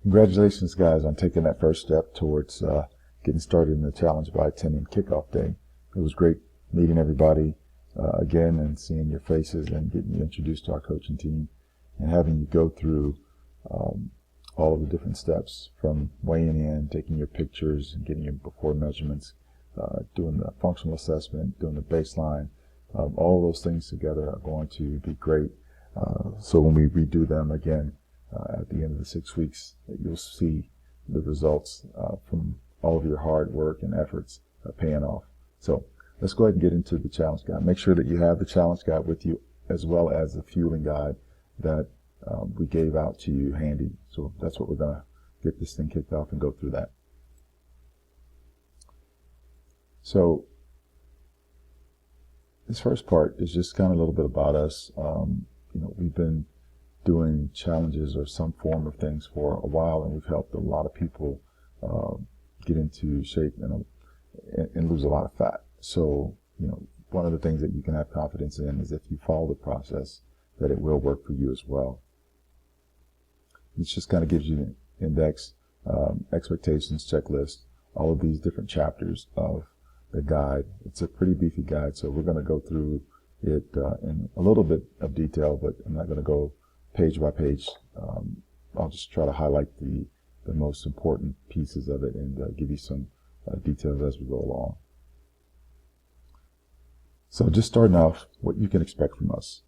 Congratulations, guys, on taking that first step towards getting started in the challenge by attending kickoff day. It was great meeting everybody again and seeing your faces and getting you introduced to our coaching team and having you go through all of the different steps from weighing in, taking your pictures and getting your before measurements, doing the functional assessment, doing the baseline. All of those things together are going to be great. So when we redo them again at the end of the 6 weeks, you'll see the results from all of your hard work and efforts paying off. So let's go ahead and get into the challenge guide. Make sure that you have the challenge guide with you as well as the fueling guide that we gave out to you handy. So that's what we're going to get this thing kicked off and go through that. So this first part is just kind of a little bit about us. We've been doing challenges or some form of things for a while, and we've helped a lot of people get into shape and lose a lot of fat. So, one of the things that you can have confidence in is if you follow the process, that it will work for you as well. This just kind of gives you an index, expectations, checklist, all of these different chapters of the guide. It's a pretty beefy guide, so we're going to go through it in a little bit of detail, but I'm not going to go page by page. I'll just try to highlight the most important pieces of it and give you some details as we go along. So just starting off, what you can expect from us.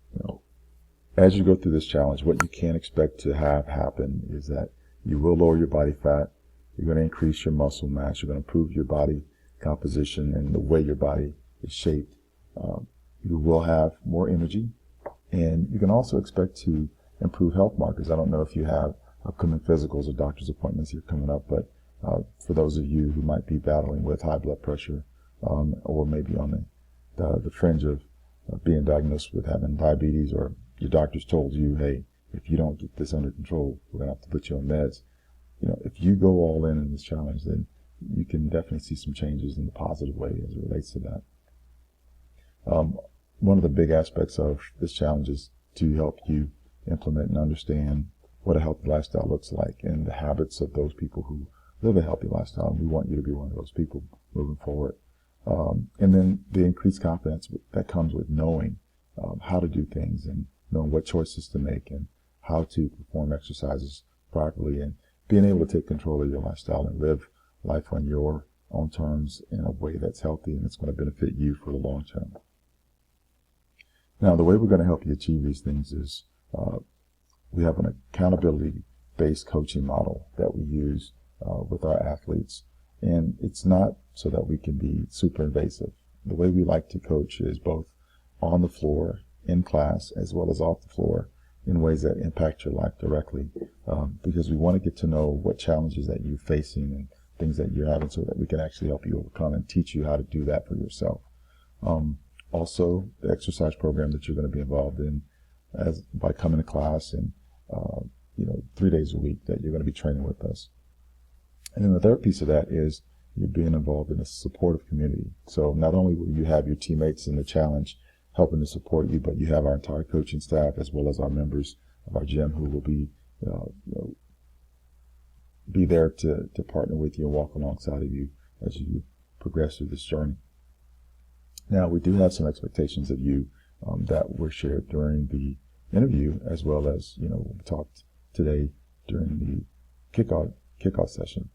As you go through this challenge, what you can expect to have happen is that you will lower your body fat, you're going to increase your muscle mass, you're going to improve your body composition and the way your body is shaped. You will have more energy, and you can also expect to improve health markers. I don't know if you have upcoming physicals or doctor's appointments here coming up, but for those of you who might be battling with high blood pressure or maybe on the fringe of being diagnosed with having diabetes, or your doctor's told you, hey, if you don't get this under control, we're going to have to put you on meds. If you go all in this challenge, then you can definitely see some changes in the positive way as it relates to that. One of the big aspects of this challenge is to help you implement and understand what a healthy lifestyle looks like and the habits of those people who live a healthy lifestyle. And we want you to be one of those people moving forward. And then the increased confidence that comes with knowing how to do things and knowing what choices to make and how to perform exercises properly and being able to take control of your lifestyle and live life on your own terms in a way that's healthy and it's going to benefit you for the long term. Now, the way we're going to help you achieve these things is we have an accountability-based coaching model that we use with our athletes. And it's not so that we can be super invasive. The way we like to coach is both on the floor, in class, as well as off the floor in ways that impact your life directly, because we want to get to know what challenges that you're facing and things that you're having so that we can actually help you overcome and teach you how to do that for yourself. Also, the exercise program that you're going to be involved in by coming to class and 3 days a week that you're going to be training with us. And then the third piece of that is you're being involved in a supportive community. So not only will you have your teammates in the challenge helping to support you, but you have our entire coaching staff as well as our members of our gym who will be there to partner with you and walk alongside of you as you progress through this journey. Now, we do have some expectations of you that were shared during the interview, as well as we talked today during the kickoff session.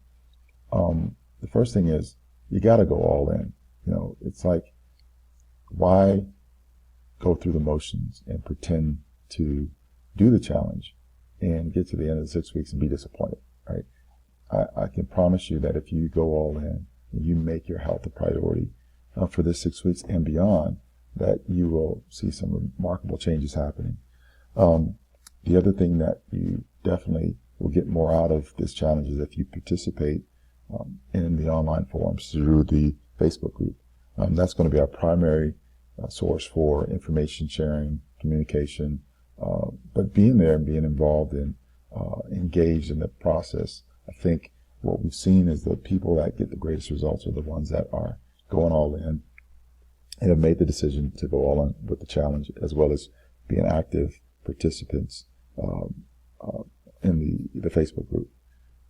The first thing is you got to go all in. It's like, why go through the motions and pretend to do the challenge and get to the end of the 6 weeks and be disappointed, right? I can promise you that if you go all in and you make your health a priority for this 6 weeks and beyond, that you will see some remarkable changes happening. The other thing that you definitely will get more out of this challenge is if you participate in the online forums through the Facebook group. That's going to be our primary source for information sharing, communication, but being there and being involved and engaged in the process. I think what we've seen is the people that get the greatest results are the ones that are going all in and have made the decision to go all in with the challenge, as well as being active participants in the Facebook group.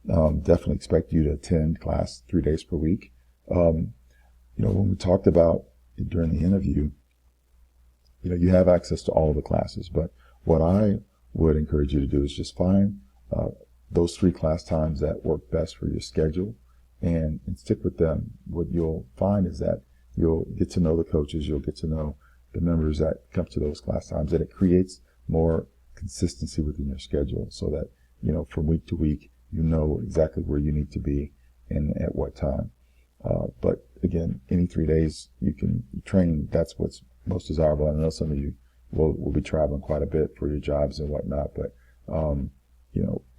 definitely expect you to attend class 3 days per week. When we talked about it during the interview, you have access to all of the classes, but what I would encourage you to do is just find those 3 class times that work best for your schedule and stick with them. What you'll find is that you'll get to know the coaches, you'll get to know the members that come to those class times, and it creates more consistency within your schedule so that, from week to week, you know exactly where you need to be and at what time. But again, any 3 days you can train, that's what's most desirable. I know some of you will be traveling quite a bit for your jobs and whatnot, but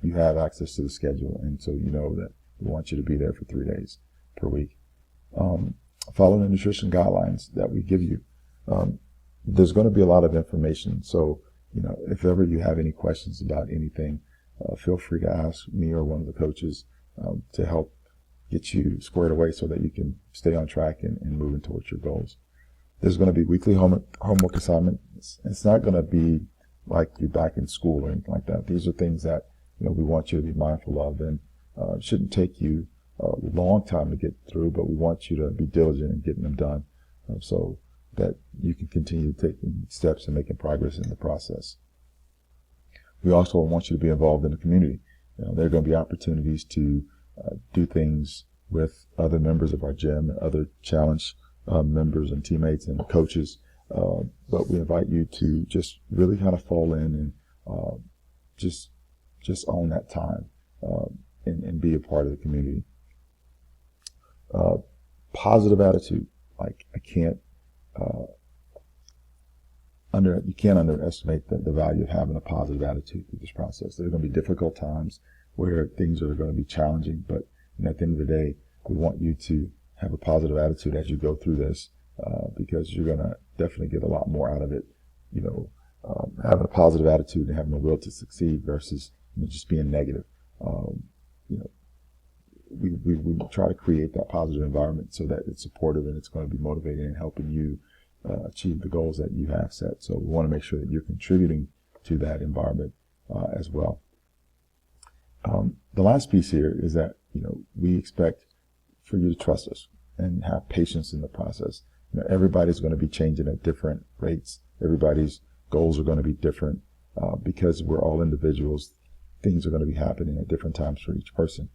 you have access to the schedule, and so you know that we want you to be there for 3 days per week. Follow the nutrition guidelines that we give you. There's going to be a lot of information, so if ever you have any questions about anything, feel free to ask me or one of the coaches to help get you squared away so that you can stay on track and moving towards your goals. There's going to be weekly homework assignments. It's not going to be like you're back in school or anything like that. These are things that we want you to be mindful of, and it shouldn't take you a long time to get through, but we want you to be diligent in getting them done so that you can continue taking steps and making progress in the process. We also want you to be involved in the community. There are going to be opportunities to do things with other members of our gym, other challenge members and teammates and coaches, but we invite you to just really kind of fall in and just own that time and be a part of the community. Positive attitude, you can't underestimate the value of having a positive attitude through this process. There are going to be difficult times where things are going to be challenging, but at the end of the day, we want you to have a positive attitude as you go through this, because you're going to definitely get a lot more out of it, having a positive attitude and having a will to succeed versus just being negative. We try to create that positive environment so that it's supportive and it's going to be motivating and helping you achieve the goals that you have set. So we want to make sure that you're contributing to that environment as well. The last piece here is that we expect for you to trust us and have patience in the process. Everybody's going to be changing at different rates. Everybody's goals are going to be different because we're all individuals. Things are going to be happening at different times for each person.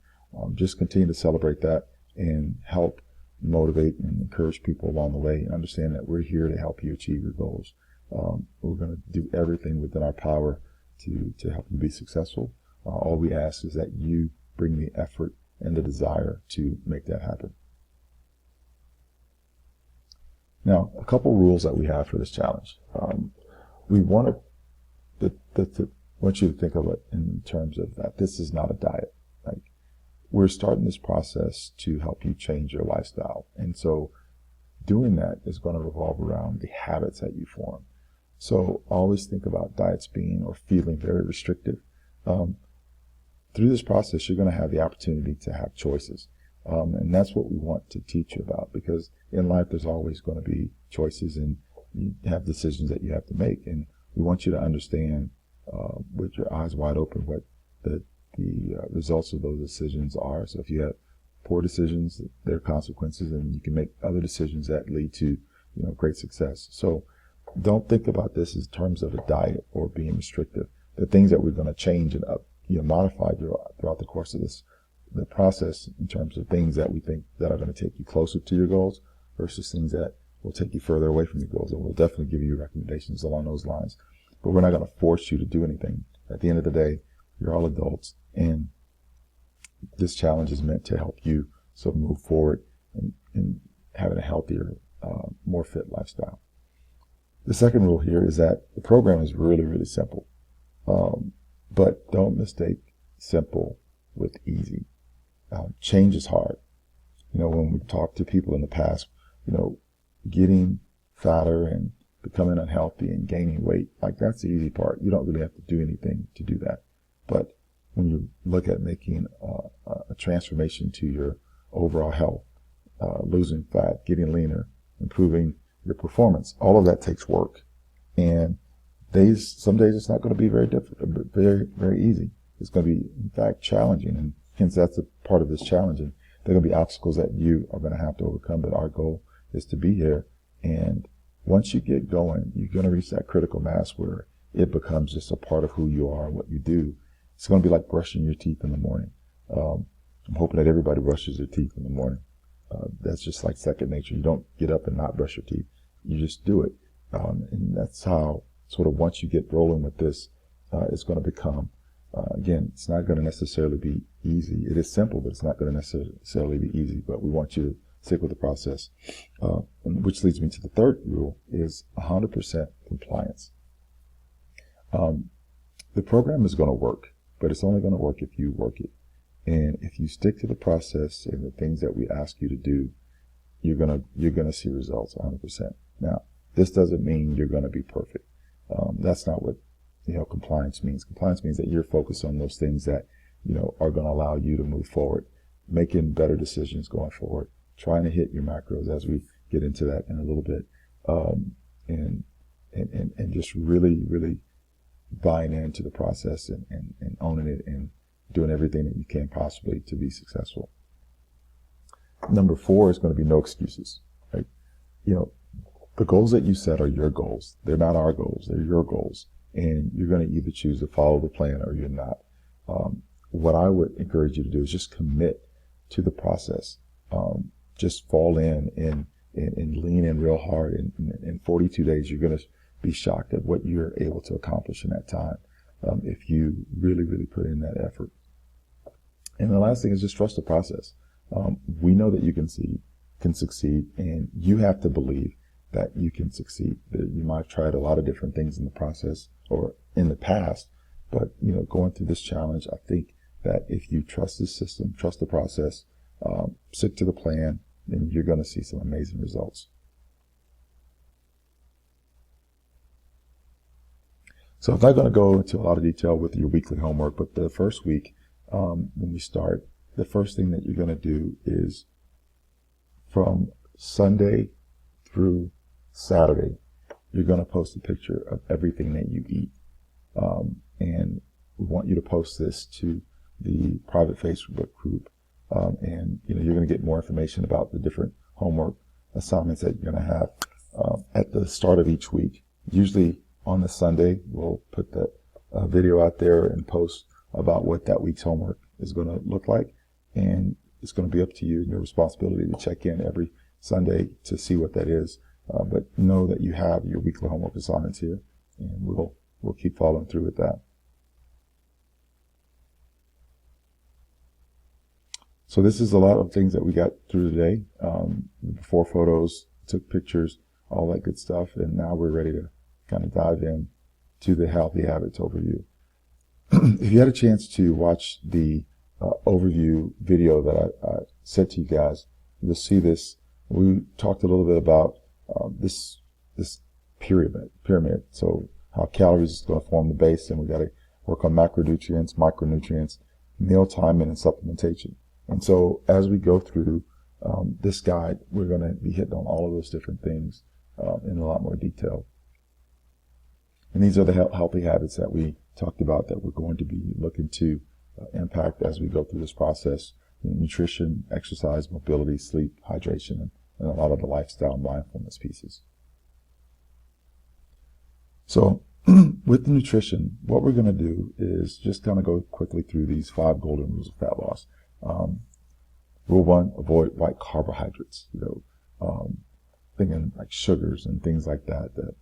Just continue to celebrate that and help motivate and encourage people along the way, and understand that we're here to help you achieve your goals. We're going to do everything within our power to help you be successful. All we ask is that you bring the effort and the desire to make that happen. Now, a couple rules that we have for this challenge. We want you to think of it in terms of that this is not a diet. We're starting this process to help you change your lifestyle. And so doing that is going to revolve around the habits that you form. So always think about diets being or feeling very restrictive. Through this process, you're going to have the opportunity to have choices. And that's what we want to teach you about, because in life there's always going to be choices and you have decisions that you have to make. And we want you to understand with your eyes wide open what the results of those decisions are. So if you have poor decisions, there are consequences, and you can make other decisions that lead to great success. So don't think about this in terms of a diet or being restrictive. The things that we're going to change and modify throughout the course of the process, in terms of things that we think that are going to take you closer to your goals versus things that will take you further away from your goals. And we'll definitely give you recommendations along those lines. But we're not going to force you to do anything. At the end of the day, you're all adults, and this challenge is meant to help you so move forward and having a healthier, more fit lifestyle. The second rule here is that the program is really, really simple. But don't mistake simple with easy. Change is hard. When we talk to people in the past, getting fatter and becoming unhealthy and gaining weight, that's the easy part. You don't really have to do anything to do that. But when you look at making a transformation to your overall health, losing fat, getting leaner, improving your performance, all of that takes work. And some days it's not going to be very difficult, very, very easy. It's going to be, in fact, challenging and hence that's a part of this challenge. And there are going to be obstacles that you are going to have to overcome, but our goal is to be here. And once you get going, you're going to reach that critical mass where it becomes just a part of who you are and what you do. It's going to be like brushing your teeth in the morning. I'm hoping that everybody brushes their teeth in the morning. That's just like second nature. You don't get up and not brush your teeth. You just do it. And that's how, sort of, once you get rolling with this, it's going to become, again, it's not going to necessarily be easy. It is simple, but it's not going to necessarily be easy. But we want you to stick with the process. Which leads me to the third rule, is 100% compliance. The program is going to work, but it's only going to work if you work it. And if you stick to the process and the things that we ask you to do, you're gonna see results 100%. Now, this doesn't mean you're going to be perfect. That's not what compliance means. Compliance means that you're focused on those things that are going to allow you to move forward, making better decisions going forward, trying to hit your macros, as we get into that in a little bit, and just really buying into the process and owning it and doing everything that you can possibly to be successful. Number 4 is going to be no excuses. Right? The goals that you set are your goals. They're not our goals. They're your goals. And you're going to either choose to follow the plan or you're not. What I would encourage you to do is just commit to the process. Just fall in and lean in real hard. In 42 days, you're going to be shocked at what you're able to accomplish in that time if you really put in that effort. And the last thing is just trust the process. We know that you can succeed, and you have to believe that you can succeed. That you might have tried a lot of different things in the process or in the past, but going through this challenge, I think that if you trust the system, trust the process, stick to the plan, then you're going to see some amazing results. So I'm not going to go into a lot of detail with your weekly homework, but the first week, when we start, the first thing that you're going to do is from Sunday through Saturday, you're going to post a picture of everything that you eat. And we want you to post this to the private Facebook group. And you're going to get more information about the different homework assignments that you're going to have at the start of each week. Usually on the Sunday, we'll put that video out there and post about what that week's homework is going to look like. And it's going to be up to you and your responsibility to check in every Sunday to see what that is. But know that you have your weekly homework assignments here, and we'll keep following through with that. So this is a lot of things that we got through today. The before photos, took pictures, all that good stuff, and now we're ready to kind of dive in to the healthy habits overview. If you had a chance to watch the overview video that I sent to you guys, you'll see this. We talked a little bit about this pyramid. So how calories is going to form the base, and we got to work on macronutrients, micronutrients, meal timing, and supplementation. And so as we go through this guide, we're going to be hitting on all of those different things in a lot more detail. And these are the healthy habits that we talked about that we're going to be looking to impact as we go through this process. Nutrition, exercise, mobility, sleep, hydration, and a lot of the lifestyle and mindfulness pieces. So with the nutrition, what we're going to do is just kind of go quickly through these 5 golden rules of fat loss. Rule 1, avoid white carbohydrates, thinking like sugars and things like that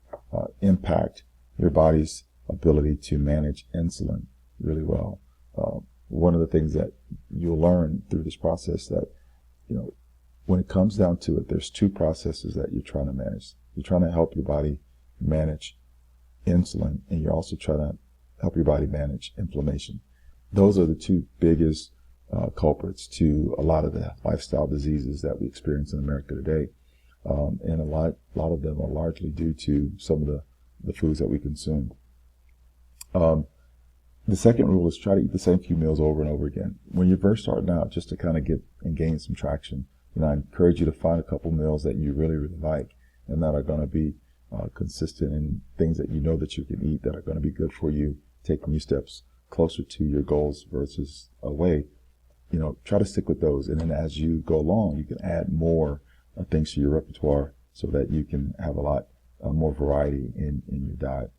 impact your body's ability to manage insulin really well. One of the things that you'll learn through this process that, when it comes down to it, there's 2 processes that you're trying to manage. You're trying to help your body manage insulin, and you're also trying to help your body manage inflammation. Those are the 2 biggest culprits to a lot of the lifestyle diseases that we experience in America today. And a lot of them are largely due to some of the foods that we consume. The second rule is try to eat the same few meals over and over again. When you're first starting out, just to kind of get and gain some traction, I encourage you to find a couple meals that you really like and that are going to be consistent in things that you know that you can eat that are going to be good for you, taking you steps closer to your goals versus away. try to stick with those. And then as you go along, you can add more things to your repertoire so that you can have a lot more variety in your diet.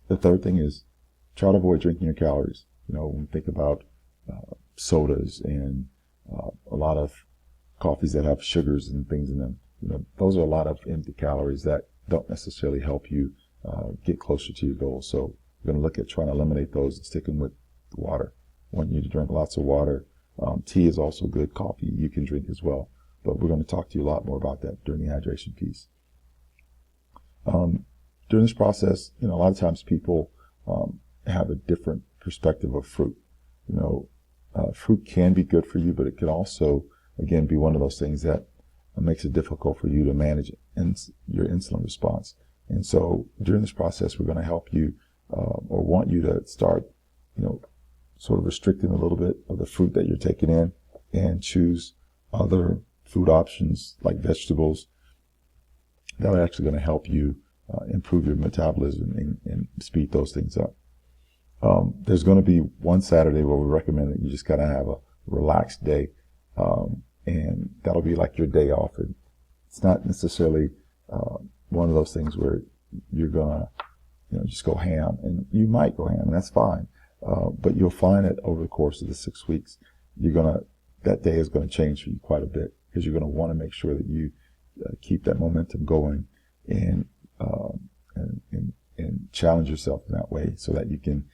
The third thing is try to avoid drinking your calories. When you think about sodas and a lot of coffees that have sugars and things in them, those are a lot of empty calories that don't necessarily help you get closer to your goals. So we're going to look at trying to eliminate those and sticking with the water. I want you to drink lots of water. Tea is also good. Coffee you can drink as well. But we're going to talk to you a lot more about that during the hydration piece. During this process, a lot of times people have a different perspective of fruit. Fruit can be good for you, but it can also, again, be one of those things that makes it difficult for you to manage your insulin response. And so during this process, we're going to help you or want you to start, sort of restricting a little bit of the fruit that you're taking in and choose other food options like vegetables that are actually going to help you improve your metabolism and speed those things up. There's going to be one Saturday where we recommend that you just kind of have a relaxed day, and that'll be like your day off. And it's not necessarily one of those things where you're going to just go ham, and you might go ham, and that's fine. But you'll find that over the course of the 6 weeks, that day is going to change for you quite a bit, because you're going to want to make sure that you keep that momentum going and challenge yourself in that way so that you can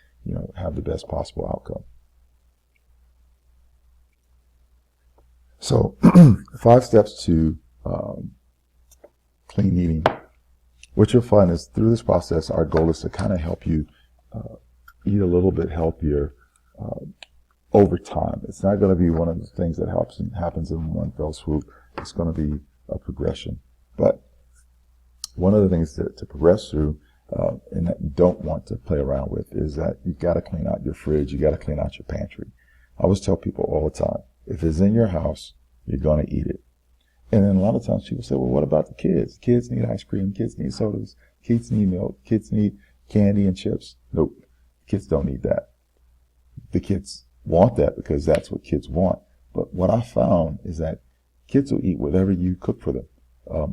have the best possible outcome. So 5 steps to clean eating. What you'll find is through this process, our goal is to kind of help you eat a little bit healthier over time. It's not going to be one of the things that happens in one fell swoop. It's going to be a progression. But one of the things to progress through and that you don't want to play around with is that you've got to clean out your fridge. You got to clean out your pantry. I always tell people all the time, if it's in your house, you're going to eat it. And then a lot of times people say, well, what about the kids? Kids need ice cream. Kids need sodas. Kids need milk. Kids need candy and chips. Nope. Kids don't need that. The kids want that because that's what kids want. But what I found is that kids will eat whatever you cook for them.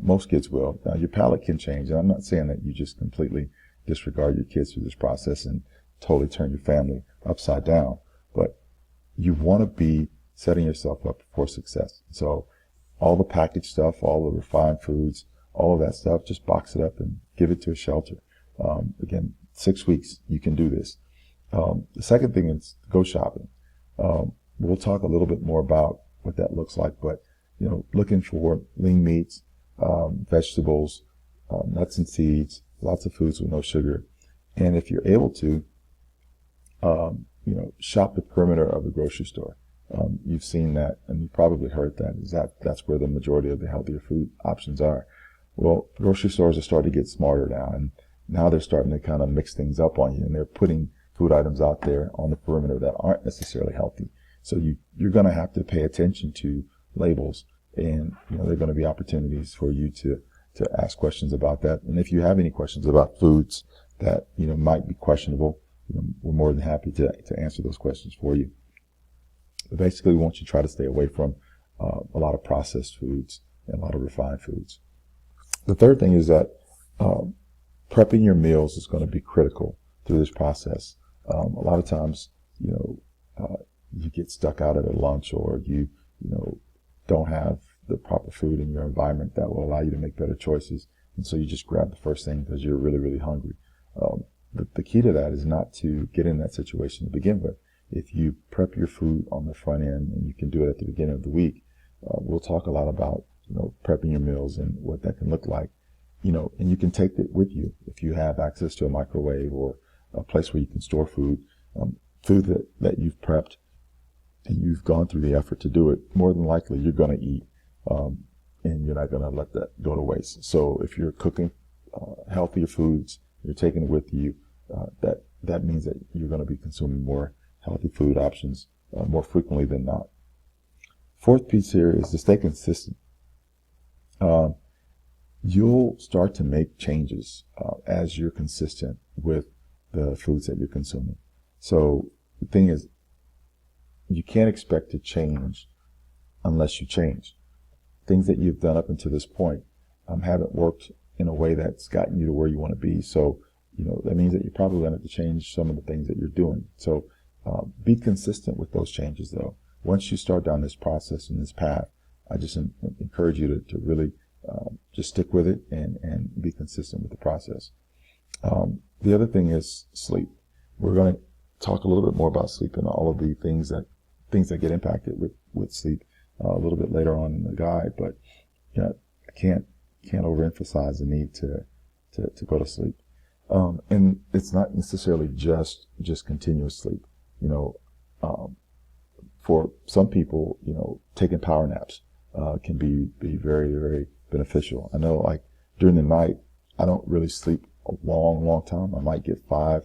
Most kids will. Now, your palate can change, and I'm not saying that you just completely disregard your kids through this process and totally turn your family upside down. But you want to be setting yourself up for success. So all the packaged stuff, all the refined foods, all of that stuff, just box it up and give it to a shelter. Again, 6 weeks, you can do this. The second thing is go shopping. We'll talk a little bit more about what that looks like, but looking for lean meats, vegetables, nuts and seeds, lots of foods with no sugar. And if you're able to, shop the perimeter of the grocery store. You've seen that, and you've probably heard that's where the majority of the healthier food options are. Well, grocery stores are starting to get smarter now, and now they're starting to kind of mix things up on you, and they're putting food items out there on the perimeter that aren't necessarily healthy. So you're going to have to pay attention to labels, and there are going to be opportunities for you to ask questions about that. And if you have any questions about foods that might be questionable, we're more than happy to answer those questions for you. But basically, we want you to try to stay away from a lot of processed foods and a lot of refined foods. The third thing is that prepping your meals is going to be critical through this process. A lot of times, you get stuck out at a lunch, or you don't have the proper food in your environment that will allow you to make better choices. And so you just grab the first thing because you're really, really hungry. The key to that is not to get in that situation to begin with. If you prep your food on the front end, and you can do it at the beginning of the week, we'll talk a lot about prepping your meals and what that can look like. And you can take it with you if you have access to a microwave or a place where you can store food, food that you've prepped and you've gone through the effort to do it. More than likely, you're going to eat, and you're not going to let that go to waste. So if you're cooking healthier foods, you're taking it with you, that means that you're going to be consuming more healthy food options more frequently than not. Fourth piece here is to stay consistent. You'll start to make changes as you're consistent with the foods that you're consuming. So the thing is, you can't expect to change unless you change. Things that you've done up until this point haven't worked in a way that's gotten you to where you want to be. So, that means that you're probably going to have to change some of the things that you're doing. So be consistent with those changes, though. Once you start down this process and this path, I just encourage you to really just stick with it and be consistent with the process. The other thing is sleep. We're going to talk a little bit more about sleep and all of the things that get impacted with sleep a little bit later on in the guide. But I can't overemphasize the need to go to sleep. And it's not necessarily just continuous sleep. For some people, taking power naps can be very, very beneficial. I know, like, during the night, I don't really sleep a long time. I might get 5-6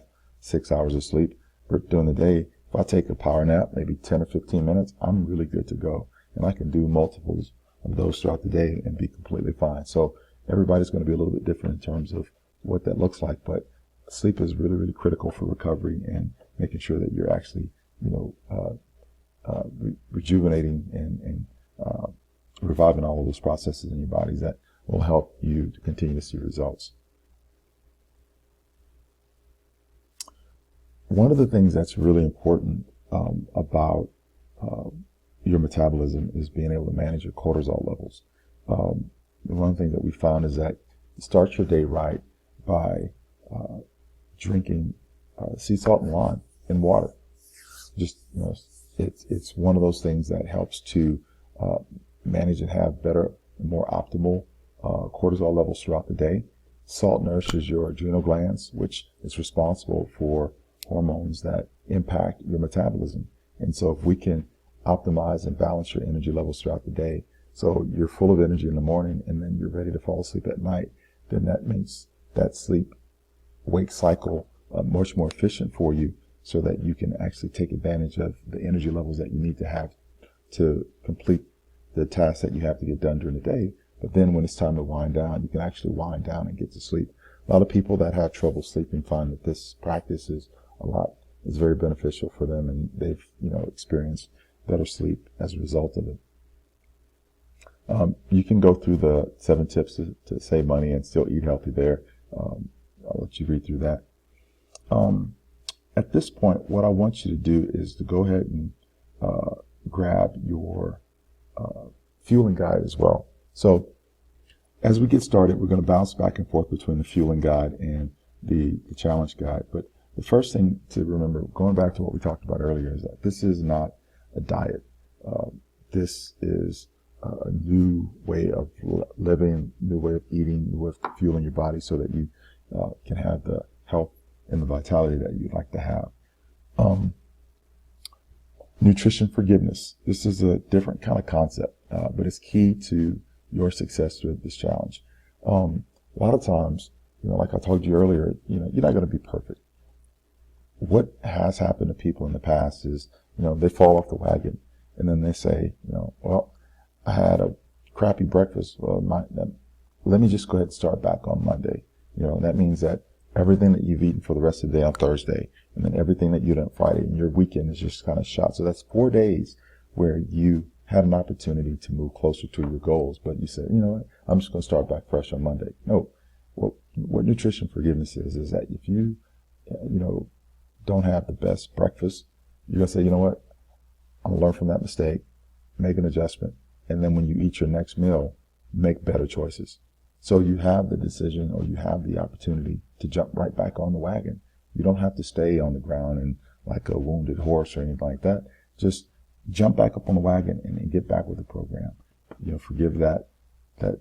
hours of sleep. But during the day, if I take a power nap, maybe 10 or 15 minutes, I'm really good to go. And I can do multiples of those throughout the day and be completely fine. So everybody's going to be a little bit different in terms of what that looks like. But sleep is really, really critical for recovery and making sure that you're actually, rejuvenating and reviving all of those processes in your bodies that will help you to continue to see results. One of the things that's really important about your metabolism is being able to manage your cortisol levels. One thing that we found is that start your day right by drinking sea salt and lime in water. Just, it's one of those things that helps to manage and have better, more optimal cortisol levels throughout the day. Salt nourishes your adrenal glands, which is responsible for hormones that impact your metabolism. And so if we can optimize and balance your energy levels throughout the day, so you're full of energy in the morning and then you're ready to fall asleep at night, then that makes that sleep-wake cycle much more efficient for you, so that you can actually take advantage of the energy levels that you need to have to complete the tasks that you have to get done during the day. But then when it's time to wind down, you can actually wind down and get to sleep. A lot of people that have trouble sleeping find that this practice is very beneficial for them, and they've experienced better sleep as a result of it. You can go through the 7 tips to save money and still eat healthy there. I'll let you read through that. At this point, what I want you to do is to go ahead and grab your fueling guide as well. So as we get started, we're going to bounce back and forth between the fueling guide and the challenge guide. But the first thing to remember, going back to what we talked about earlier, is that this is not a diet. This is a new way of living, new way of eating, new way of fueling your body so that you can have the health and the vitality that you'd like to have. Nutrition forgiveness. This is a different kind of concept, but it's key to your success through this challenge. A lot of times, like I told you earlier, you're not going to be perfect. What has happened to people in the past is, they fall off the wagon and then they say, well, I had a crappy breakfast. Well, let me just go ahead and start back on Monday. That means that everything that you've eaten for the rest of the day on Thursday, and then everything that you did on Friday, and your weekend is just kind of shot. So that's 4 days where you had an opportunity to move closer to your goals, but you said, I'm just going to start back fresh on Monday. No, what nutrition forgiveness is that if you, don't have the best breakfast, you're going to say, I'm going to learn from that mistake, make an adjustment, and then when you eat your next meal, make better choices. So you have the decision, or you have the opportunity to jump right back on the wagon. You don't have to stay on the ground and like a wounded horse or anything like that. Just jump back up on the wagon and get back with the program. Forgive that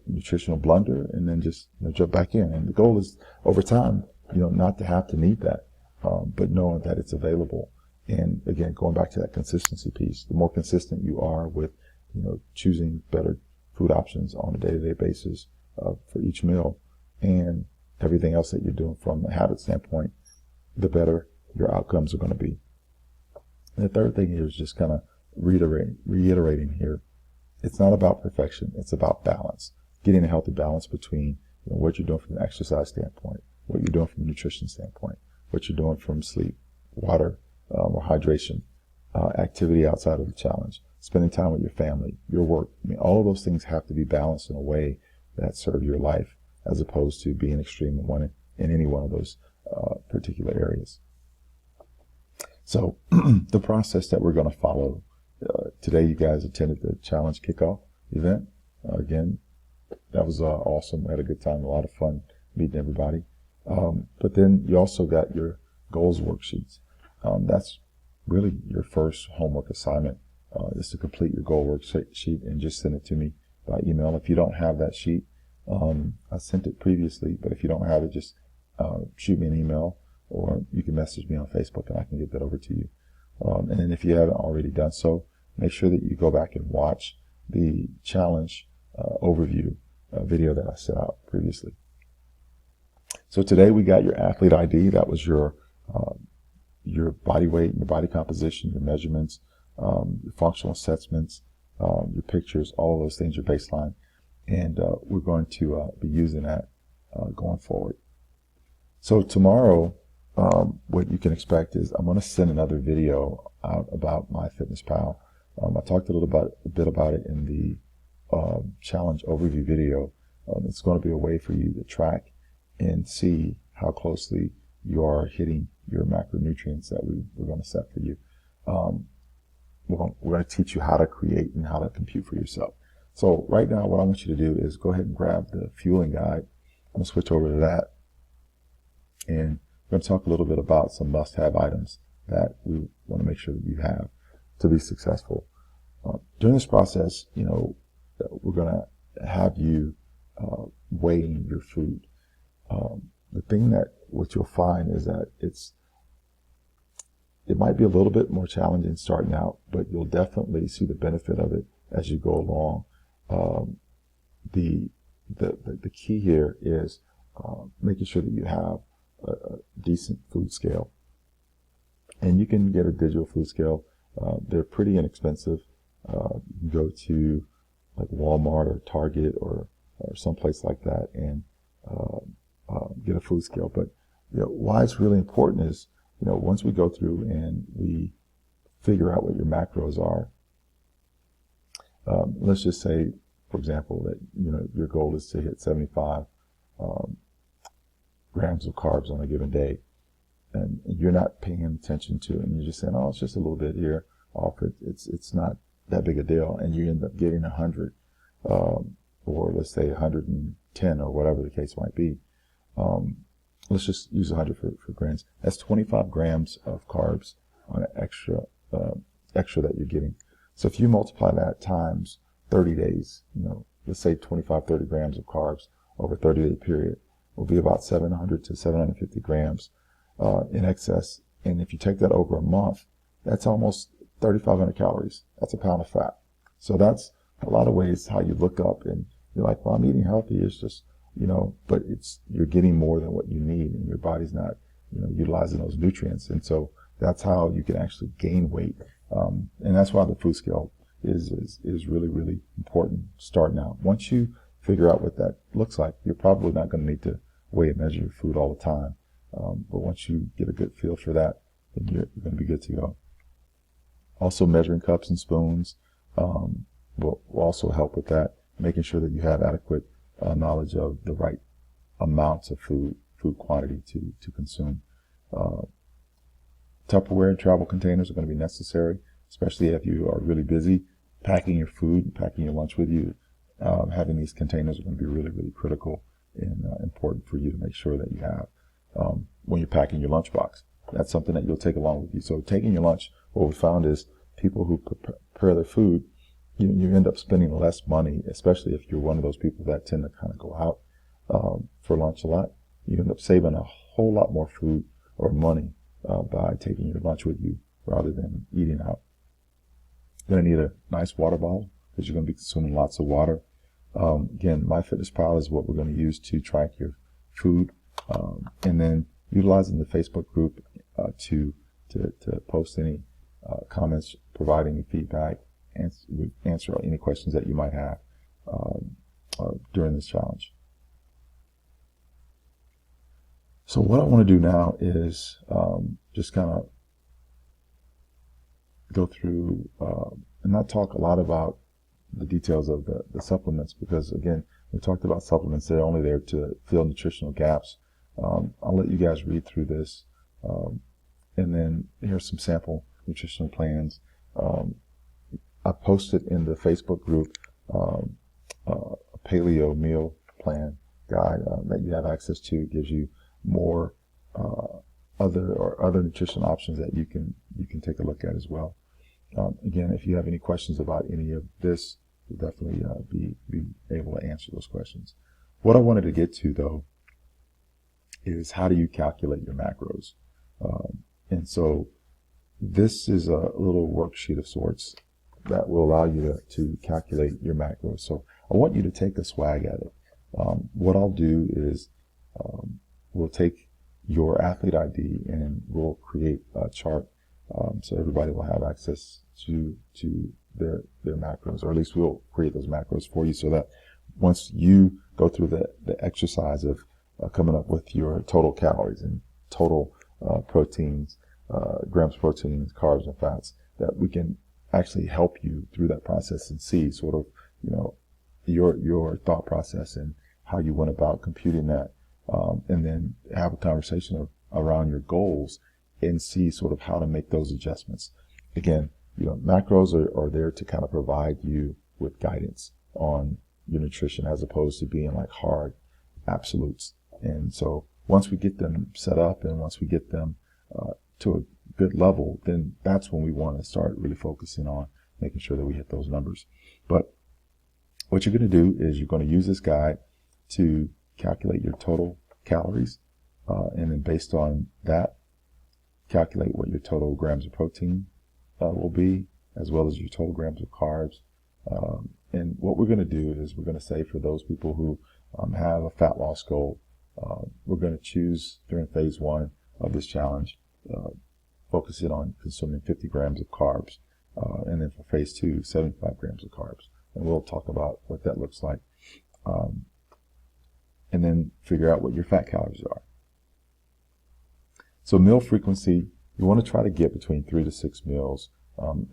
nutritional blunder, and then just jump back in. And the goal is, over time, not to have to need that, but knowing that it's available. And again, going back to that consistency piece, the more consistent you are with, choosing better food options on a day-to-day basis for each meal, and everything else that you're doing from a habit standpoint, the better your outcomes are going to be. And the third thing here is just kind of reiterating here. It's not about perfection. It's about balance. Getting a healthy balance between what you're doing from an exercise standpoint, what you're doing from a nutrition standpoint, what you're doing from sleep, water, or hydration, activity outside of the challenge, spending time with your family, your work. I mean, all of those things have to be balanced in a way that serve your life, as opposed to being extreme in any one of those particular areas. So the process that we're going to follow, today you guys attended the challenge kickoff event. Again, that was awesome. We had a good time, a lot of fun meeting everybody. But then you also got your goals worksheets. That's really your first homework assignment, is to complete your goal worksheet and just send it to me by email. If you don't have that sheet, I sent it previously, but if you don't have it, just shoot me an email, or you can message me on Facebook and I can get that over to you. And then if you haven't already done so, make sure that you go back and watch the challenge overview video that I set out previously. So today we got your athlete ID. That was your body weight, your body composition, your measurements, your functional assessments, your pictures, all of those things, your baseline. And we're going to be using that going forward. So tomorrow, what you can expect is I'm going to send another video out about MyFitnessPal. I talked a bit about it in the challenge overview video. It's going to be a way for you to track and see how closely you are hitting your macronutrients that we're going to set for you. We're going to teach you how to create and how to compute for yourself. So right now, what I want you to do is go ahead and grab the fueling guide. I'm going to switch over to that. And we're going to talk a little bit about some must-have items that we want to make sure that you have to be successful. During this process, we're going to have you weighing your food. The thing that what you'll find is that it might be a little bit more challenging starting out, but you'll definitely see the benefit of it as you go along. The key here is making sure that you have a decent food scale, and you can get a digital food scale. They're pretty inexpensive. You can go to like Walmart or Target or someplace like that and get a food scale. But why it's really important is, once we go through and we figure out what your macros are, let's just say, for example, that your goal is to hit 75 grams of carbs on a given day, and you're not paying attention to it, and you're just saying, oh, it's just a little bit here off. It's not that big a deal, and you end up getting 100, or let's say 110, or whatever the case might be. Let's just use 100 for grams. That's 25 grams of carbs on an extra that you're getting. So if you multiply that times 30 days, let's say 30 grams of carbs over a 30-day period will be about 700 to 750 grams in excess. And if you take that over a month, that's almost 3,500 calories. That's a pound of fat. So that's a lot of ways how you look up and you're like, well, I'm eating healthy. It's just, but you're getting more than what you need, and your body's not, utilizing those nutrients. And so that's how you can actually gain weight. And that's why the food scale is really, really important starting out. Once you figure out what that looks like, you're probably not going to need to weigh and measure your food all the time. But once you get a good feel for that, then you're going to be good to go. Also, measuring cups and spoons will also help with that, making sure that you have adequate knowledge of the right amounts of food quantity to consume. Tupperware and travel containers are going to be necessary, especially if you are really busy packing your food, packing your lunch with you. Having these containers are going to be really, really critical and important for you to make sure that you have when you're packing your lunchbox. That's something that you'll take along with you. So taking your lunch, what we found is people who prepare their food, you end up spending less money, especially if you're one of those people that tend to kind of go out for lunch a lot. You end up saving a whole lot more food or money by taking your lunch with you rather than eating out. You're going to need a nice water bottle because you're going to be consuming lots of water. Again, MyFitnessPal is what we're going to use to track your food, and then utilizing the Facebook group to post any comments, provide any feedback, answer any questions that you might have during this challenge. So what I want to do now is just kind of go through and not talk a lot about the details of the supplements, because again, we talked about supplements. They're only there to fill nutritional gaps. I'll let you guys read through this, and then here's some sample nutritional plans. I posted in the Facebook group a paleo meal plan guide that you have access to. It gives you more other nutrition options that you can take a look at as well. Again, if you have any questions about any of this, we'll definitely be able to answer those questions. What I wanted to get to, though, is how do you calculate your macros? And so this is a little worksheet of sorts that will allow you to calculate your macros. So I want you to take a swag at it. What I'll do is we'll take your athlete ID and we'll create a chart so everybody will have access to their macros, or at least we'll create those macros for you, so that once you go through the exercise of coming up with your total calories and total proteins, grams of proteins, carbs, and fats, that we can actually help you through that process and see sort of, your thought process and how you went about computing that, and then have a conversation around your goals and see sort of how to make those adjustments. Again, macros are there to kind of provide you with guidance on your nutrition, as opposed to being like hard absolutes. And so once we get them set up and once we get them to a good level, then that's when we want to start really focusing on making sure that we hit those numbers. But what you're going to do is you're going to use this guide to calculate your total calories, and then based on that, calculate what your total grams of protein will be, as well as your total grams of carbs. And what we're going to do is we're going to say, for those people who have a fat loss goal, we're going to choose during phase 1 of this challenge, focusing on consuming 50 grams of carbs, and then for phase 2, 75 grams of carbs. And we'll talk about what that looks like. And then figure out what your fat calories are. So meal frequency, you want to try to get between 3 to 6 meals.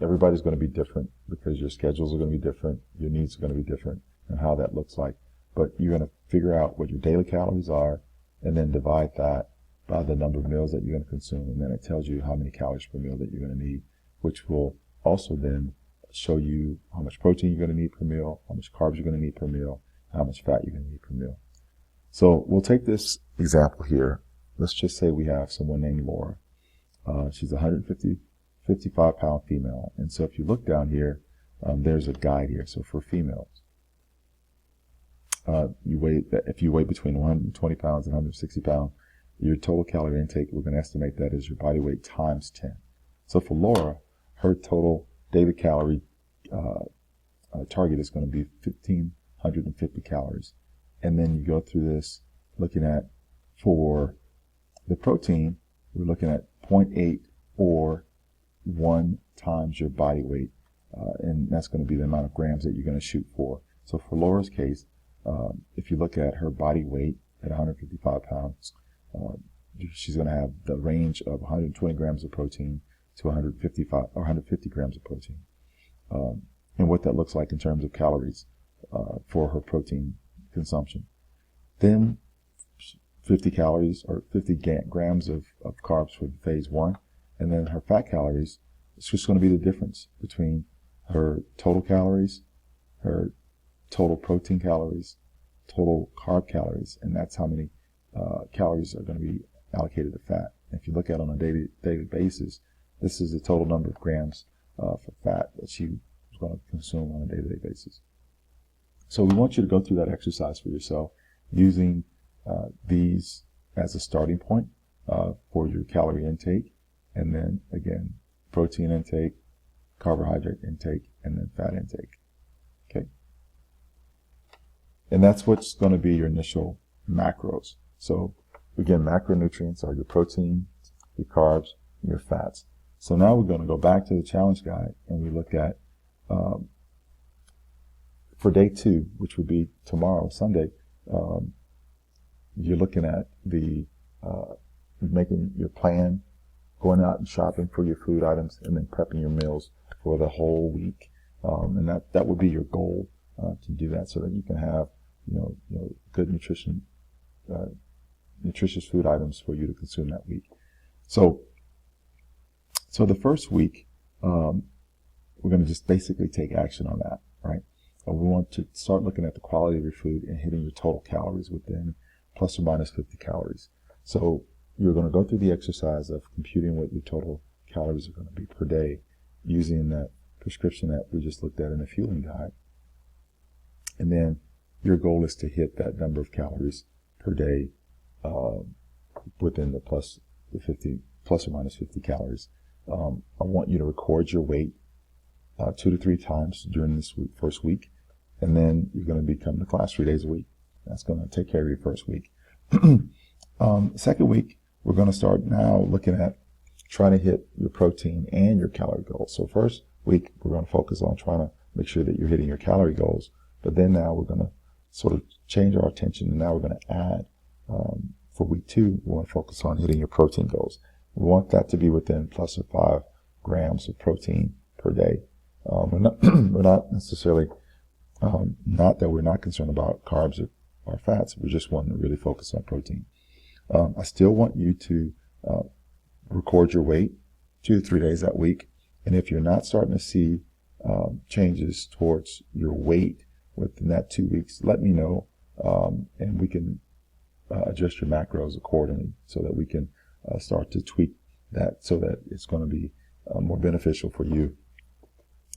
Everybody's going to be different because your schedules are going to be different, your needs are going to be different, and how that looks like. But you're going to figure out what your daily calories are, and then divide that by the number of meals that you're going to consume, and then it tells you how many calories per meal that you're going to need, which will also then show you how much protein you're going to need per meal, how much carbs you're going to need per meal, and how much fat you're going to need per meal. So we'll take this example here. Let's just say we have someone named Laura. She's a 55-pound female. And so if you look down here, there's a guide here. So for females, if you weigh between 120 pounds and 160 pounds, your total calorie intake, we're going to estimate that as your body weight times 10. So for Laura, her total daily calorie target is going to be 1,550 calories. And then you go through this looking at, for the protein, we're looking at 0.8 or 1 times your body weight. And that's going to be the amount of grams that you're going to shoot for. So for Laura's case, if you look at her body weight at 155 pounds, she's going to have the range of 120 grams of protein to 150 grams of protein. And what that looks like in terms of calories for her protein consumption. Then 50 calories or 50 grams of carbs for phase 1. And then her fat calories, it's just going to be the difference between her total calories, her total protein calories, total carb calories, and that's how many calories are going to be allocated to fat. If you look at it on a daily basis, this is the total number of grams for fat that she was going to consume on a day-to-day basis. So we want you to go through that exercise for yourself, using these as a starting point for your calorie intake, and then again, protein intake, carbohydrate intake, and then fat intake. Okay? And that's what's going to be your initial macros. So again, macronutrients are your protein, your carbs, and your fats. So now we're going to go back to the challenge guide, and we look at for day 2, which would be tomorrow, Sunday, you're looking at the making your plan going out and shopping for your food items, and then prepping your meals for the whole week. And that would be your goal, to do that, so that you can have good nutritious food items for you to consume that week. So the first week, we're going to just basically take action on that, right? We want to start looking at the quality of your food and hitting your total calories within plus or minus 50 calories. So you're going to go through the exercise of computing what your total calories are going to be per day using that prescription that we just looked at in the fueling guide. And then your goal is to hit that number of calories per day within the plus or minus 50 calories. I want you to record your weight 2 to 3 times during this first week, and then you're going to be coming to class 3 days a week. That's going to take care of your first week. Second week, we're going to start now looking at trying to hit your protein and your calorie goals. So first week, we're going to focus on trying to make sure that you're hitting your calorie goals, but then now we're going to sort of change our attention, and now we're going to add, for week 2, we want to focus on hitting your protein goals. We want that to be within plus or 5 grams of protein per day. We're not necessarily, not that we're not concerned about carbs or fats, we just want to really focus on protein. I still want you to record your weight 2 to 3 days that week, and if you're not starting to see changes towards your weight within that 2 weeks, let me know, and we can adjust your macros accordingly so that we can start to tweak that so that it's going to be more beneficial for you.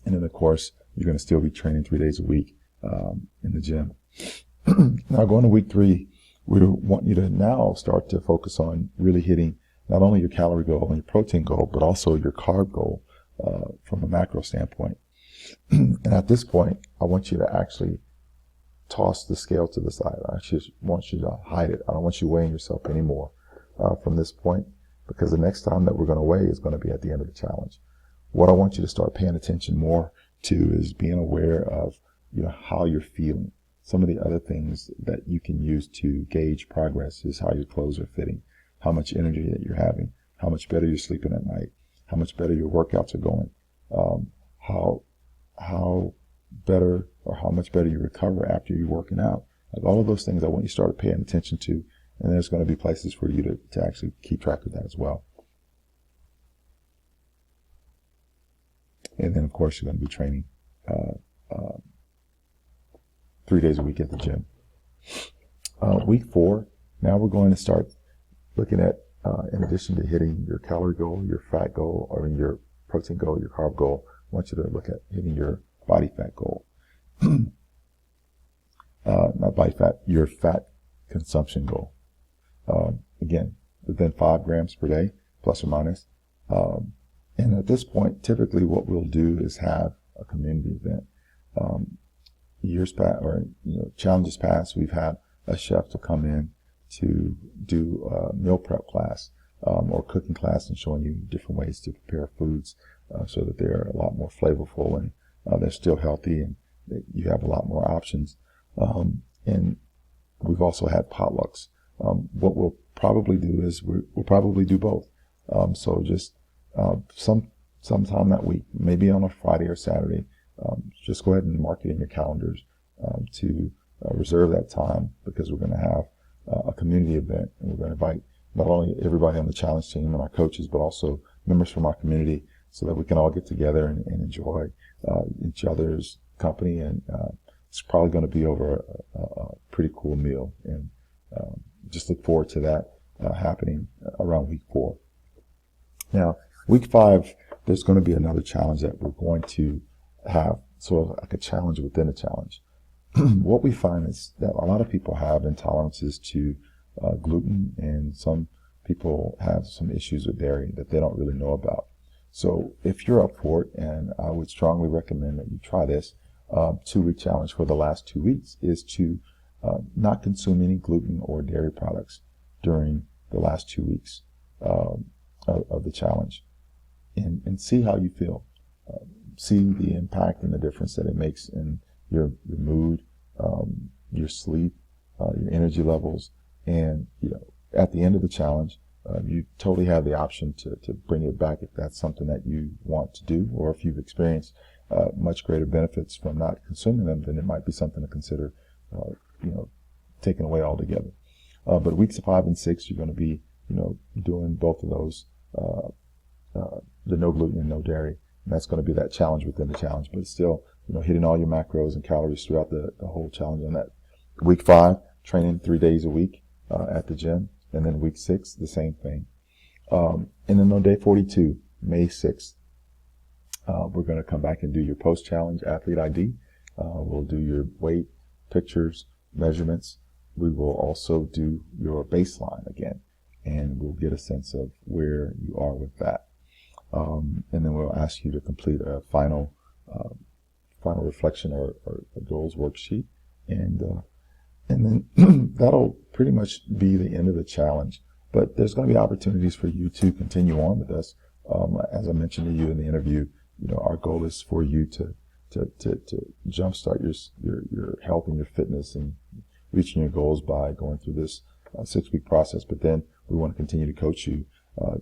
And then, of course, you're going to still be training 3 days a week in the gym. Now, going to week 3, we want you to now start to focus on really hitting not only your calorie goal and your protein goal, but also your carb goal from a macro standpoint. And at this point, I want you to actually toss the scale to the side. I actually want you to hide it. I don't want you weighing yourself anymore from this point, because the next time that we're going to weigh is going to be at the end of the challenge. What I want you to start paying attention more to is being aware of how you're feeling. Some of the other things that you can use to gauge progress is how your clothes are fitting, how much energy that you're having, how much better you're sleeping at night, how much better your workouts are going, how better or how much better you recover after you're working out. Like all of those things I want you to start paying attention to, and there's going to be places for you to actually keep track of that as well. And then, of course, you're going to be training 3 days a week at the gym. Week 4, now we're going to start looking at, in addition to hitting your calorie goal, your fat goal, or your protein goal, your carb goal, I want you to look at hitting your body fat goal. Not body fat, your fat consumption goal. Again, within 5 grams per day, plus or minus. And at this point, typically what we'll do is have a community event. Years past, or challenges past, we've had a chef to come in to do a meal prep class or cooking class, and showing you different ways to prepare foods so that they're a lot more flavorful and they're still healthy, and you have a lot more options. And we've also had potlucks. What we'll probably do is we'll probably do both. So just sometime that week, maybe on a Friday or Saturday, just go ahead and mark it in your calendars to reserve that time, because we're going to have a community event, and we're going to invite not only everybody on the challenge team and our coaches, but also members from our community, so that we can all get together and enjoy each other's company. And it's probably going to be over a pretty cool meal, and just look forward to that happening around week 4. Now, week 5, there's going to be another challenge that we're going to have, sort of like a challenge within a challenge. What we find is that a lot of people have intolerances to gluten, and some people have some issues with dairy that they don't really know about. So if you're up for it, and I would strongly recommend that you try this 2-week challenge for the last 2 weeks, is to not consume any gluten or dairy products during the last 2 weeks of the challenge, and see how you feel. See the impact and the difference that it makes in your mood, your sleep, your energy levels. And at the end of the challenge, you totally have the option to bring it back if that's something that you want to do, or if you've experienced much greater benefits from not consuming them, then it might be something to consider, taking away altogether. But weeks 5 and 6, you're going to be, doing both of those, the no gluten and no dairy, and that's going to be that challenge within the challenge. But it's still, hitting all your macros and calories throughout the whole challenge. On that week 5, training 3 days a week at the gym, and then week 6, the same thing. And then on day 42, May 6th, we're going to come back and do your post-challenge athlete ID. We'll do your weight, pictures, measurements. We will also do your baseline again, and we'll get a sense of where you are with that. And then we'll ask you to complete a final reflection or a goals worksheet, and then that'll pretty much be the end of the challenge. But there's going to be opportunities for you to continue on with us. As I mentioned to you in the interview, our goal is for you to jumpstart your health and your fitness and reaching your goals by going through this 6-week process. But then we want to continue to coach you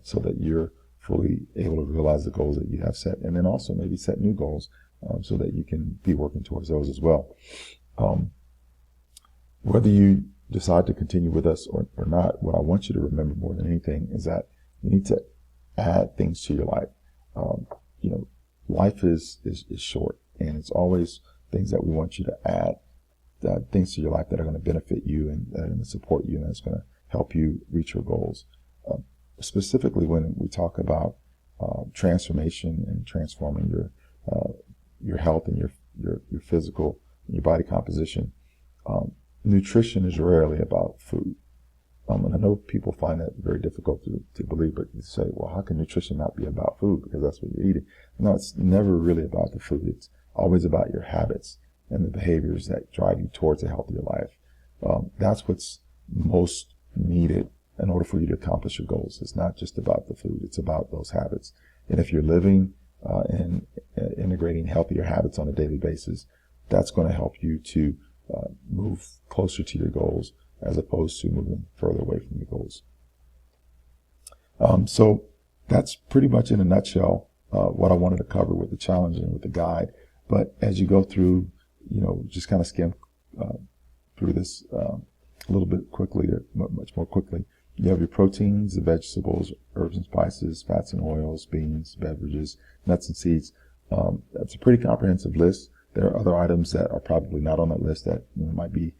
so that you're fully able to realize the goals that you have set, and then also maybe set new goals so that you can be working towards those as well. Whether you decide to continue with us or not, what I want you to remember more than anything is that you need to add things to your life. Life is short, and it's always things that we want you to add, things to your life that are going to benefit you and that are going to support you and that's going to help you reach your goals. Specifically when we talk about transformation and transforming your health and your physical and your body composition, nutrition is rarely about food. And I know people find that very difficult to believe, but you say, well, how can nutrition not be about food? Because that's what you're eating. No, it's never really about the food. It's always about your habits and the behaviors that drive you towards a healthier life. That's what's most needed in order for you to accomplish your goals. It's not just about the food. It's about those habits. And if you're living and integrating healthier habits on a daily basis, that's going to help you to move closer to your goals as opposed to moving further away from your goals. So that's pretty much in a nutshell what I wanted to cover with the challenge and with the guide. But as you go through, just kind of skim through this a little bit quickly, much more quickly. You have your proteins, the vegetables, herbs and spices, fats and oils, beans, beverages, nuts and seeds. That's a pretty comprehensive list. There are other items that are probably not on that list that might be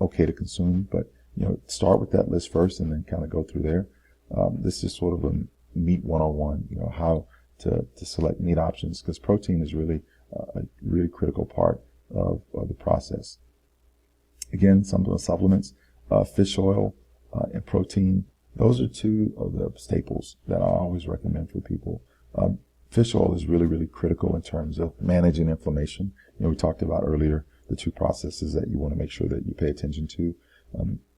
okay to consume, but start with that list first and then kind of go through there. This is sort of a meat 101, how to select meat options, because protein is really a really critical part of the process. Again, some of the supplements, fish oil and protein, those are two of the staples that I always recommend for people. Fish oil is really, really critical in terms of managing inflammation. We talked about earlier the two processes that you want to make sure that you pay attention to,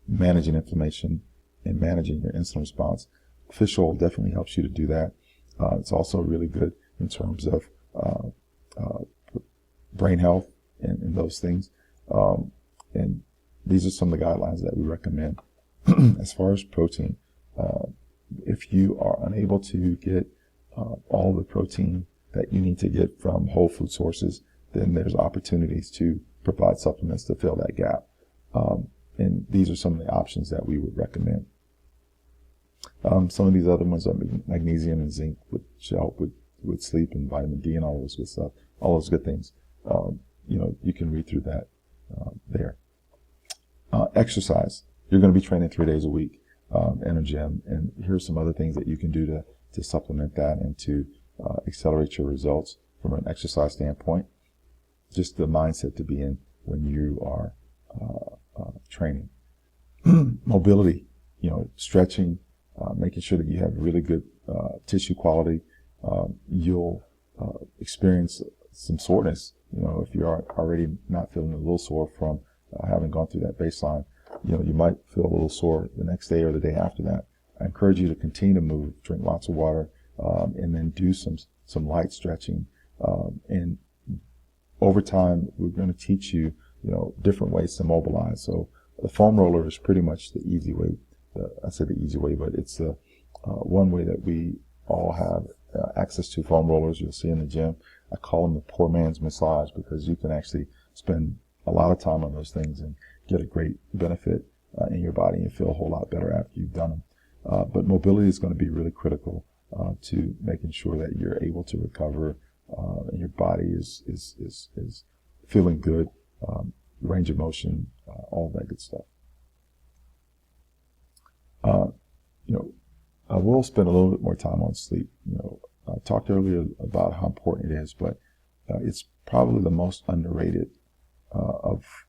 managing inflammation and managing your insulin response. Fish oil definitely helps you to do that. It's also really good in terms of brain health and those things. And these are some of the guidelines that we recommend. As far as protein, if you are unable to get all the protein that you need to get from whole food sources, then there's opportunities to provide supplements to fill that gap. And these are some of the options that we would recommend. Some of these other ones are magnesium and zinc, which help with sleep, and vitamin D and all those good stuff, all those good things. You can read through that there. Exercise. You're going to be training 3 days a week in a gym, and here's some other things that you can do to supplement that and to accelerate your results from an exercise standpoint. Just the mindset to be in when you are training. Mobility, stretching, making sure that you have really good tissue quality. You'll experience some soreness, if you're already not feeling a little sore from having gone through that baseline. You might feel a little sore the next day or the day after that. I encourage you to continue to move, drink lots of water, and then do some light stretching. And over time, we're going to teach you, different ways to mobilize. So the foam roller is pretty much the easy way. I say the easy way, but it's the one way that we all have access to foam rollers. You'll see in the gym. I call them the poor man's massage, because you can actually spend a lot of time on those things and get a great benefit in your body and feel a whole lot better after you've done them. But mobility is going to be really critical to making sure that you're able to recover and your body is feeling good, range of motion, all that good stuff. I will spend a little bit more time on sleep. I talked earlier about how important it is, but it's probably the most underrated of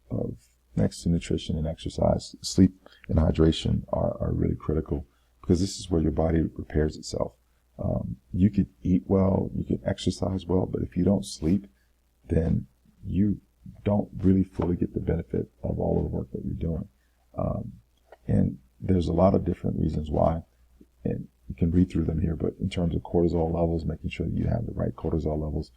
next to nutrition and exercise. Sleep and hydration are really critical, because this is where your body repairs itself. You could eat well, you could exercise well, but if you don't sleep, then you don't really fully get the benefit of all of the work that you're doing. And there's a lot of different reasons why, and you can read through them here, but in terms of cortisol levels, making sure that you have the right cortisol levels,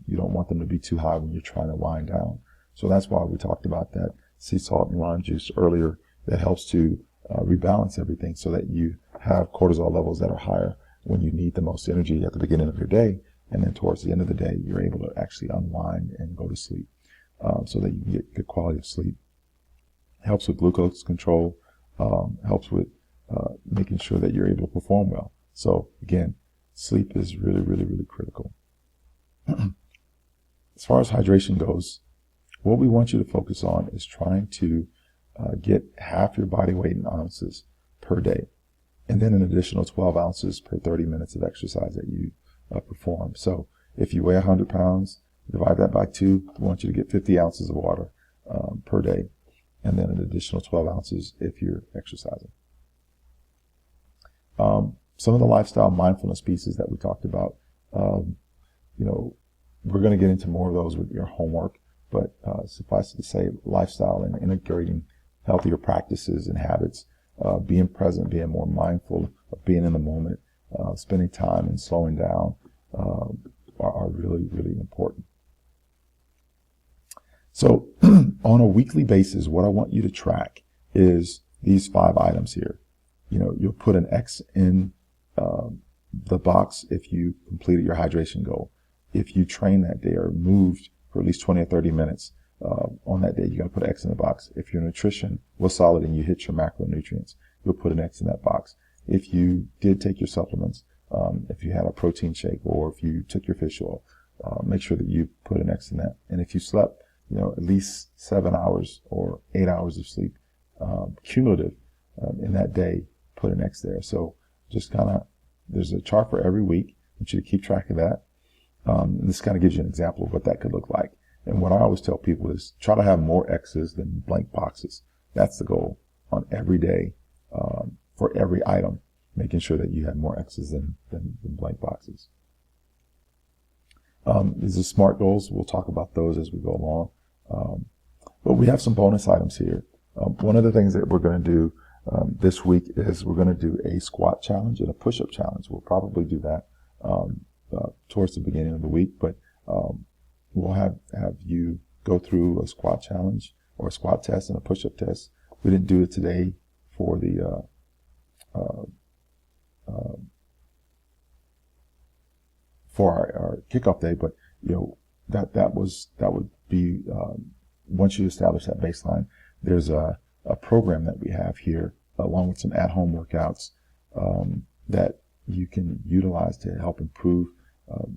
you don't want them to be too high when you're trying to wind down. So that's why we talked about that sea salt and lime juice earlier. That helps to rebalance everything so that you have cortisol levels that are higher when you need the most energy at the beginning of your day, and then towards the end of the day, you're able to actually unwind and go to sleep so that you can get good quality of sleep. Helps with glucose control, helps with making sure that you're able to perform well. So again, sleep is really, really, really critical. As far as hydration goes, what we want you to focus on is trying to get half your body weight in ounces per day, and then an additional 12 ounces per 30 minutes of exercise that you perform. So if you weigh 100 pounds, divide that by 2. We want you to get 50 ounces of water per day, and then an additional 12 ounces if you're exercising. Some of the lifestyle mindfulness pieces that we talked about, we're going to get into more of those with your homework, but suffice it to say, lifestyle and integrating healthier practices and habits, being present, being more mindful of being in the moment, spending time and slowing down are really, really important. So on a weekly basis, what I want you to track is these 5 items here. You'll put an X in the box if you completed your hydration goal. If you trained that day or moved for at least 20 or 30 minutes on that day, you're going to put an X in the box. If your nutrition was solid and you hit your macronutrients, you'll put an X in that box. If you did take your supplements, if you had a protein shake, or if you took your fish oil, make sure that you put an X in that. And if you slept, at least 7 hours or 8 hours of sleep cumulative in that day, put an X there. So just there's a chart for every week. I want you to keep track of that. And this kind of gives you an example of what that could look like. And what I always tell people is try to have more X's than blank boxes. That's the goal on every day for every item, making sure that you have more X's than blank boxes. These are SMART goals. We'll talk about those as we go along. But we have some bonus items here. One of the things that we're going to do this week is we're going to do a squat challenge and a push-up challenge. We'll probably do that towards the beginning of the week, but we'll have you go through a squat challenge or a squat test and a push-up test. We didn't do it today for the for our kickoff day, but that would be once you establish that baseline, there's a program that we have here along with some at-home workouts that you can utilize to help improve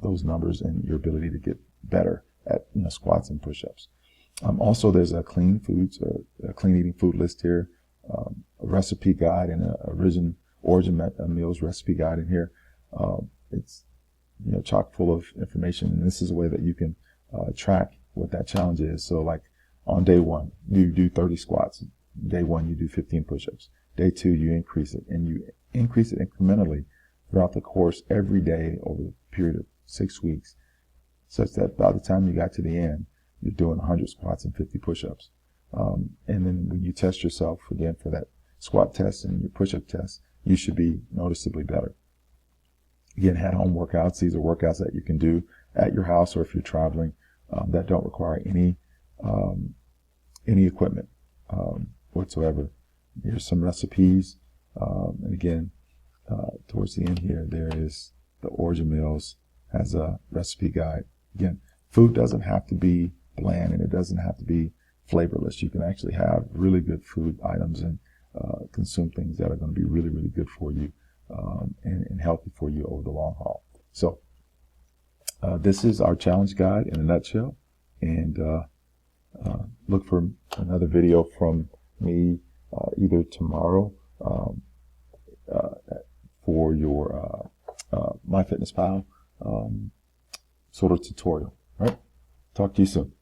those numbers and your ability to get better at squats and push-ups. Also, there's a clean eating food list here, a recipe guide, and a origin meals recipe guide in here. It's chock full of information, and this is a way that you can track what that challenge is. So, like on day 1, you do 30 squats. Day 1, you do 15 push-ups. Day 2, you increase it, and you increase it incrementally throughout the course every day over the period of 6 weeks, such that by the time you got to the end, you're doing 100 squats and 50 push-ups. And then when you test yourself again for that squat test and your push-up test, you should be noticeably better. Again, at-home workouts. These are workouts that you can do at your house or if you're traveling that don't require any equipment whatsoever. Here's some recipes. And again, towards the end here, there is the Origin Mills has a recipe guide. Again, food doesn't have to be bland and it doesn't have to be flavorless. You can actually have really good food items and consume things that are going to be really, really good for you and healthy for you over the long haul. So this is our challenge guide in a nutshell. And look for another video from me either tomorrow for your MyFitnessPal sort of tutorial. All right? Talk to you soon.